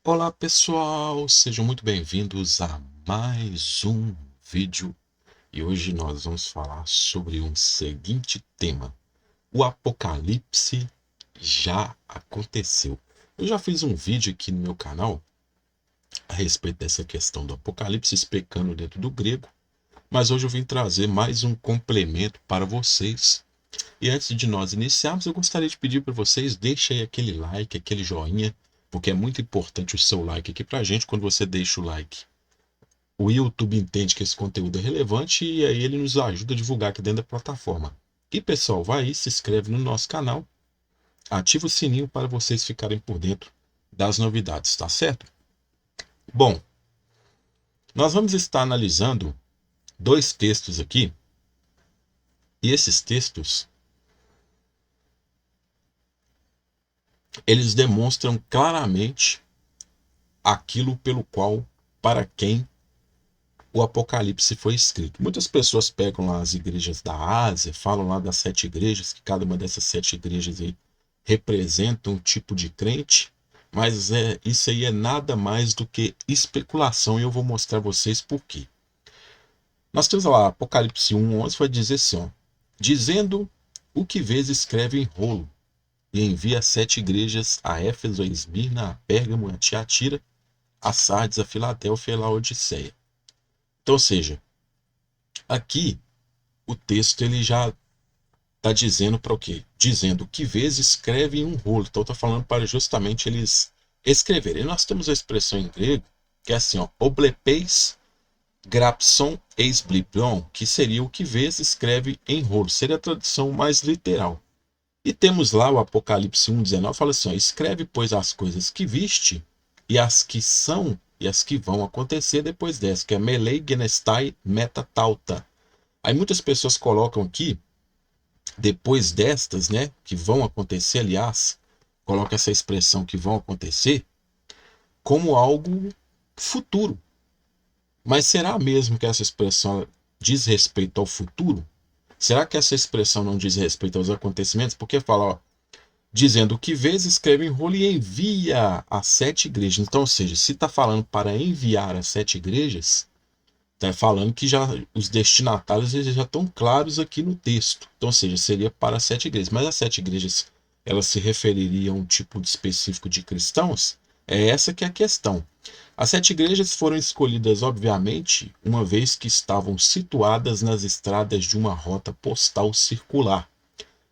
Olá pessoal, sejam muito bem-vindos a mais um vídeo e hoje nós vamos falar sobre um seguinte tema: o apocalipse já aconteceu. Eu já fiz um vídeo aqui no meu canal a respeito dessa questão do apocalipse, explicando dentro do grego, mas hoje eu vim trazer mais um complemento para vocês. E antes de nós iniciarmos, eu gostaria de pedir para vocês, deixem aí aquele like, aquele joinha, porque é muito importante o seu like aqui para a gente. Quando você deixa o like, o YouTube entende que esse conteúdo é relevante e aí ele nos ajuda a divulgar aqui dentro da plataforma. E pessoal, vai aí, se inscreve no nosso canal, ativa o sininho para vocês ficarem por dentro das novidades, tá certo? Bom, nós vamos estar analisando dois textos aqui, e esses textos, eles demonstram claramente aquilo pelo qual, para quem o Apocalipse foi escrito. Muitas pessoas pegam lá as igrejas da Ásia, falam lá das 7 igrejas, que cada uma dessas 7 igrejas aí representa um tipo de crente, mas isso aí é nada mais do que especulação e eu vou mostrar a vocês por quê. Nós temos lá Apocalipse 1:11, vai dizer assim, ó, dizendo o que vês escreve em rolo e envia as 7 igrejas, a Éfeso, a Esmirna, a Pérgamo, a Tiatira, a Sardes, a Filadélfia e a Laodiceia. Então, ou seja, aqui o texto ele já está dizendo para o quê? Dizendo que vezes escreve em um rolo. Então está falando para justamente eles escreverem. E nós temos a expressão em grego que é assim, ó, oblepeis grapson eis bliplion, que seria o que vezes escreve em rolo. Seria a tradução mais literal. E temos lá o Apocalipse 1:19, fala assim, ó, escreve pois as coisas que viste e as que são e as que vão acontecer depois dessa, que é melei genestai metatauta. Aí muitas pessoas colocam aqui, depois destas, né, que vão acontecer, aliás, coloca essa expressão que vão acontecer, como algo futuro. Mas será mesmo que essa expressão diz respeito ao futuro? Será que essa expressão não diz respeito aos acontecimentos? Porque fala, ó, dizendo que vês, escreve em rolo e envia as 7 igrejas. Então, ou seja, se está falando para enviar as 7 igrejas, está falando que já os destinatários já estão claros aqui no texto. Então, ou seja, seria para as 7 igrejas. Mas as 7 igrejas, elas se refeririam a um tipo específico de cristãos? É essa que é a questão. As 7 igrejas foram escolhidas, obviamente, uma vez que estavam situadas nas estradas de uma rota postal circular,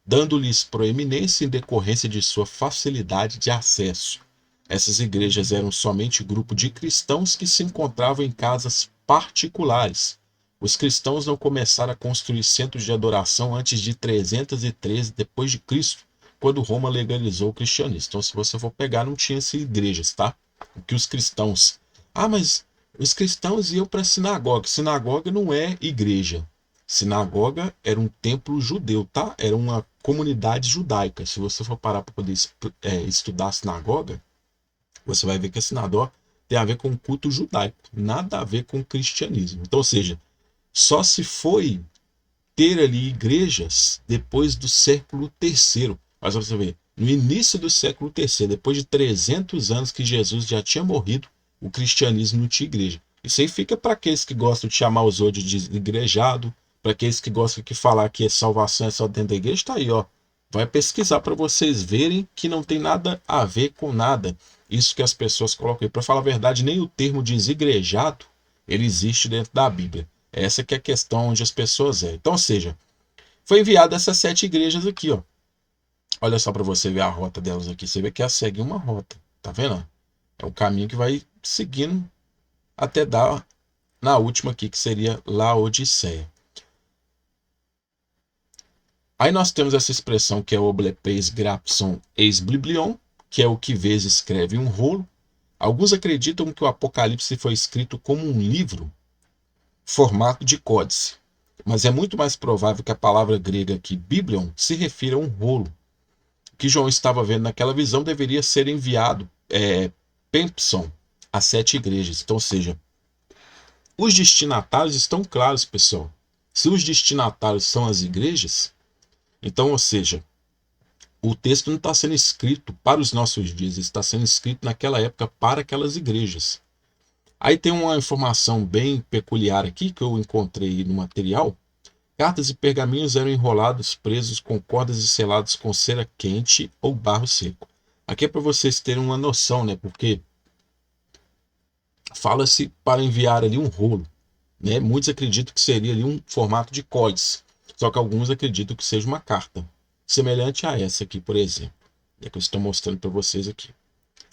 dando-lhes proeminência em decorrência de sua facilidade de acesso. Essas igrejas eram somente grupo de cristãos que se encontravam em casas particulares. Os cristãos não começaram a construir centros de adoração antes de 313 depois de Cristo, quando Roma legalizou o cristianismo. Então, se você for pegar, não tinha essas igrejas, tá? O que os cristãos... Ah, mas os cristãos iam para a sinagoga. Sinagoga não é igreja. Sinagoga era um templo judeu, tá? Era uma comunidade judaica. Se você for parar para poder estudar a sinagoga, você vai ver que a sinagoga tem a ver com o culto judaico, nada a ver com o cristianismo. Então, ou seja, só se foi ter ali igrejas depois do século III. Mas você vê, no início do século III, depois de 300 anos que Jesus já tinha morrido, o cristianismo não tinha igreja. Isso aí fica para aqueles que gostam de chamar os outros de igrejado, para aqueles que gostam de falar que a salvação é só dentro da igreja, está aí, ó. Vai pesquisar para vocês verem que não tem nada a ver com nada. Isso que as pessoas colocam aí. Para falar a verdade, nem o termo desigrejado ele existe dentro da Bíblia. Essa que é a questão onde as pessoas é. Então, ou seja, foi enviado essas 7 igrejas aqui, ó. Olha só para você ver a rota delas aqui. Você vê que elas seguem uma rota. Tá vendo? É o caminho que vai seguindo até dar na última aqui, que seria Laodiceia. Aí nós temos essa expressão que é o oblepes grapson eis biblion, que é o que vês escreve um rolo. Alguns acreditam que o Apocalipse foi escrito como um livro, formato de códice. Mas é muito mais provável que a palavra grega aqui, biblion, se refira a um rolo. O que João estava vendo naquela visão deveria ser enviado, Pempson, às 7 igrejas. Então, ou seja, os destinatários estão claros, pessoal. Se os destinatários são as igrejas, então, ou seja, O texto não está sendo escrito para os nossos dias, está sendo escrito naquela época para aquelas igrejas. Aí tem uma informação bem peculiar aqui que eu encontrei no material. Cartas e pergaminhos eram enrolados, presos com cordas e selados com cera quente ou barro seco. Aqui é para vocês terem uma noção, né? Porque fala-se para enviar ali um rolo, né? Muitos acreditam que seria ali um formato de colis, só que alguns acreditam que seja uma carta, semelhante a essa aqui, por exemplo, é que eu estou mostrando para vocês aqui.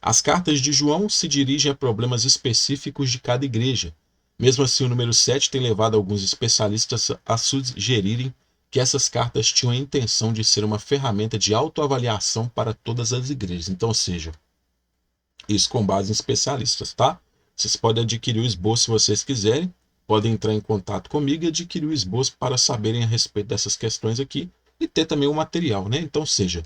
As cartas de João se dirigem a problemas específicos de cada igreja. Mesmo assim, o número 7 tem levado alguns especialistas a sugerirem que essas cartas tinham a intenção de ser uma ferramenta de autoavaliação para todas as igrejas. Então, ou seja, isso com base em especialistas, tá? Vocês podem adquirir o esboço se vocês quiserem, podem entrar em contato comigo e adquirir o esboço para saberem a respeito dessas questões aqui e ter também o material, né? Então, ou seja,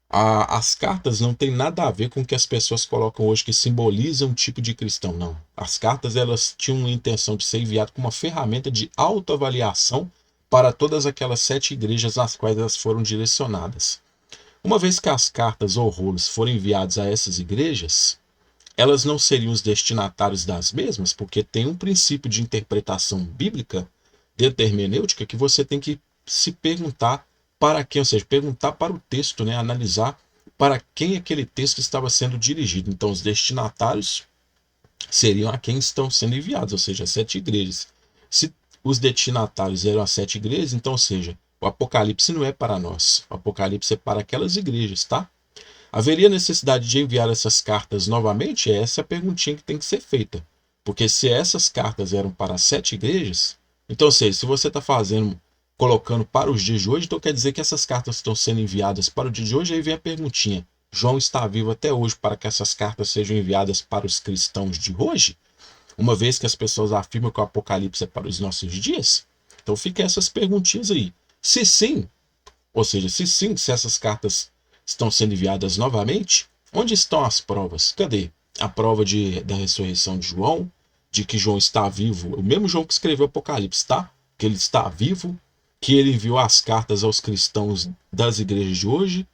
as cartas não têm nada a ver com o que as pessoas colocam hoje que simbolizam um tipo de cristão, não. As cartas elas tinham a intenção de ser enviadas como uma ferramenta de autoavaliação para todas aquelas 7 igrejas nas quais elas foram direcionadas. Uma vez que as cartas ou rolos forem enviados a essas igrejas, elas não seriam os destinatários das mesmas, porque tem um princípio de interpretação bíblica dentro da hermenêutica que você tem que se perguntar para quem, ou seja, perguntar para o texto, né, analisar para quem aquele texto estava sendo dirigido. Então, os destinatários seriam a quem estão sendo enviados, ou seja, as 7 igrejas. Se os destinatários eram as 7 igrejas, então, ou seja, o Apocalipse não é para nós, o Apocalipse é para aquelas igrejas, tá? Haveria necessidade de enviar essas cartas novamente? Essa é a perguntinha que tem que ser feita. Porque se essas cartas eram para as 7 igrejas, então, ou seja, se você está colocando para os dias de hoje, então quer dizer que essas cartas estão sendo enviadas para o dia de hoje, aí vem a perguntinha. João está vivo até hoje para que essas cartas sejam enviadas para os cristãos de hoje? Uma vez que as pessoas afirmam que o Apocalipse é para os nossos dias? Então fica essas perguntinhas aí. Se sim, ou seja, se sim, se essas cartas estão sendo enviadas novamente, onde estão as provas? Cadê a prova da ressurreição de João, de que João está vivo? O mesmo João que escreveu o Apocalipse, tá? Que ele está vivo, que ele enviou as cartas aos cristãos das igrejas de hoje.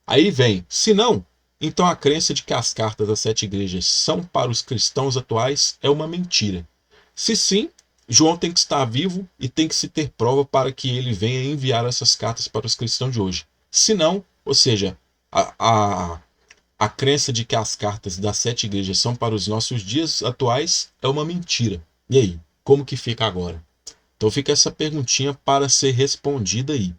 Aí vem, se não, então a crença de que as cartas das 7 igrejas são para os cristãos atuais é uma mentira. Se sim, João tem que estar vivo e tem que se ter prova para que ele venha enviar essas cartas para os cristãos de hoje. Se não, ou seja, a crença de que as cartas das 7 igrejas são para os nossos dias atuais é uma mentira. E aí, como que fica agora? Então fica essa perguntinha para ser respondida aí.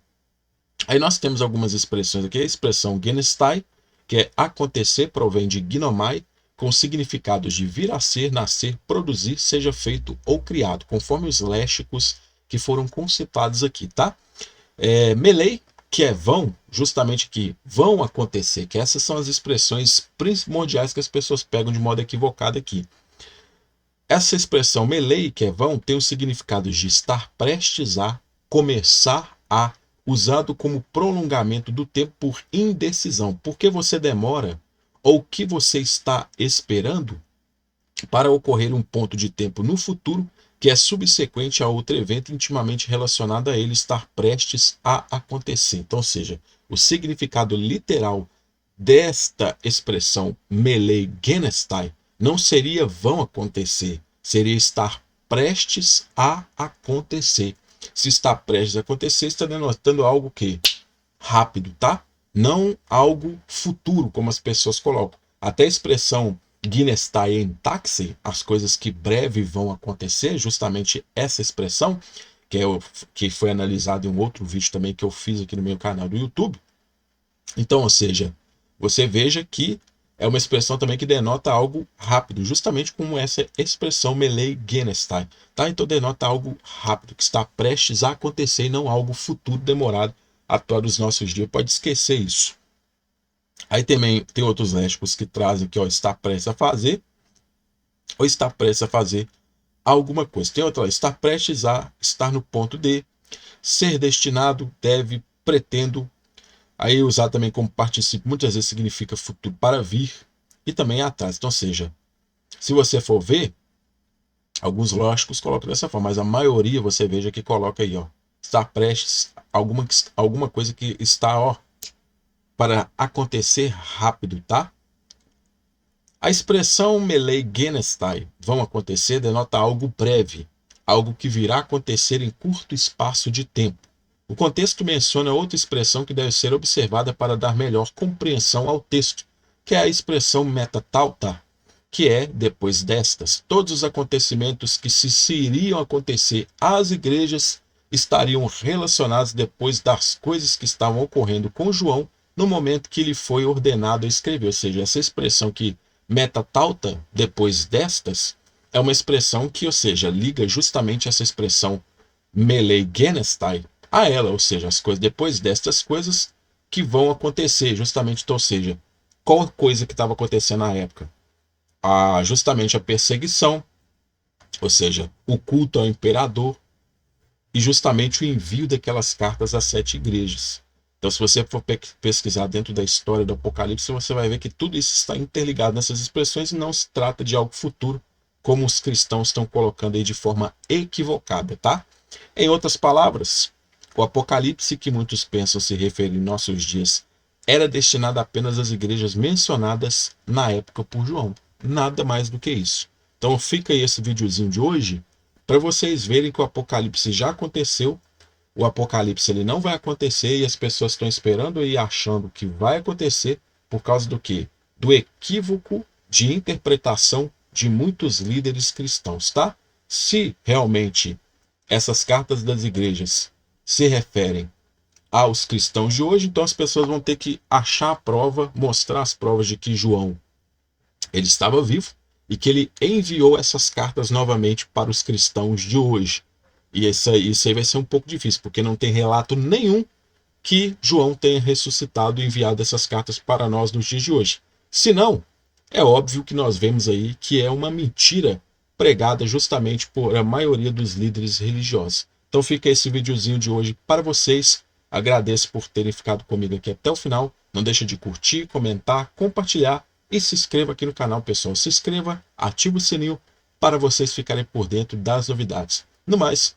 Aí nós temos algumas expressões aqui. A expressão genestai, que é acontecer, provém de ginomai, com significados de vir a ser, nascer, produzir, seja feito ou criado, conforme os léxicos que foram concitados aqui, tá? Melei, que é vão, justamente que vão acontecer, que essas são as expressões primordiais que as pessoas pegam de modo equivocado aqui. Essa expressão melei, que é vão, tem o significado de estar prestes a, começar a, usado como prolongamento do tempo por indecisão. Por que você demora ou o que você está esperando para ocorrer um ponto de tempo no futuro que é subsequente a outro evento intimamente relacionado a ele estar prestes a acontecer. Então, ou seja, o significado literal desta expressão melei genestai não seria vão acontecer, seria estar prestes a acontecer. Se está prestes a acontecer, está denotando algo que rápido, tá? Não algo futuro, como as pessoas colocam. Até a expressão ginestai em taxi, as coisas que breve vão acontecer, justamente essa expressão, que foi analisada em um outro vídeo também que eu fiz aqui no meu canal do YouTube. Então, ou seja, você veja que é uma expressão também que denota algo rápido, justamente como essa expressão melei genestai, tá? Então denota algo rápido, que está prestes a acontecer e não algo futuro demorado atuar dos nossos dias. Pode esquecer isso. Aí também tem outros léxicos que trazem que está prestes a fazer ou está prestes a fazer alguma coisa. Tem outra, está prestes a estar no ponto de, ser destinado, deve, pretendo. Aí usar também como participio muitas vezes significa futuro para vir e também atrás. Então, ou seja, se você for ver, alguns lógicos colocam dessa forma, mas a maioria você veja que coloca aí, ó, está prestes, alguma coisa que está, ó, para acontecer rápido, tá? A expressão melei genestai, vão acontecer, denota algo breve, algo que virá a acontecer em curto espaço de tempo. O contexto menciona outra expressão que deve ser observada para dar melhor compreensão ao texto, que é a expressão metatauta, que é, depois destas, todos os acontecimentos que se iriam acontecer às igrejas estariam relacionados depois das coisas que estavam ocorrendo com João no momento que lhe foi ordenado a escrever. Ou seja, essa expressão que metatauta, depois destas, é uma expressão que, ou seja, liga justamente essa expressão melei genestai a ela, ou seja, as coisas depois destas coisas que vão acontecer, justamente, ou seja, qual coisa que estava acontecendo na época? Justamente a perseguição, ou seja, o culto ao imperador e justamente o envio daquelas cartas às 7 igrejas. Então, se você for pesquisar dentro da história do Apocalipse, você vai ver que tudo isso está interligado nessas expressões e não se trata de algo futuro, como os cristãos estão colocando aí de forma equivocada, tá? Em outras palavras, o Apocalipse que muitos pensam se referir em nossos dias era destinado apenas às igrejas mencionadas na época por João. Nada mais do que isso. Então fica aí esse videozinho de hoje para vocês verem que o Apocalipse já aconteceu. O Apocalipse ele não vai acontecer e as pessoas estão esperando e achando que vai acontecer por causa do quê? Do equívoco de interpretação de muitos líderes cristãos, tá? Se realmente essas cartas das igrejas se referem aos cristãos de hoje, então as pessoas vão ter que achar a prova, mostrar as provas de que João ele estava vivo e que ele enviou essas cartas novamente para os cristãos de hoje. E isso aí vai ser um pouco difícil, porque não tem relato nenhum que João tenha ressuscitado e enviado essas cartas para nós nos dias de hoje. Se não, é óbvio que nós vemos aí que é uma mentira pregada justamente por a maioria dos líderes religiosos. Então fica esse videozinho de hoje para vocês. Agradeço por terem ficado comigo aqui até o final. Não deixa de curtir, comentar, compartilhar e se inscreva aqui no canal, pessoal. Se inscreva, ative o sininho para vocês ficarem por dentro das novidades. No mais,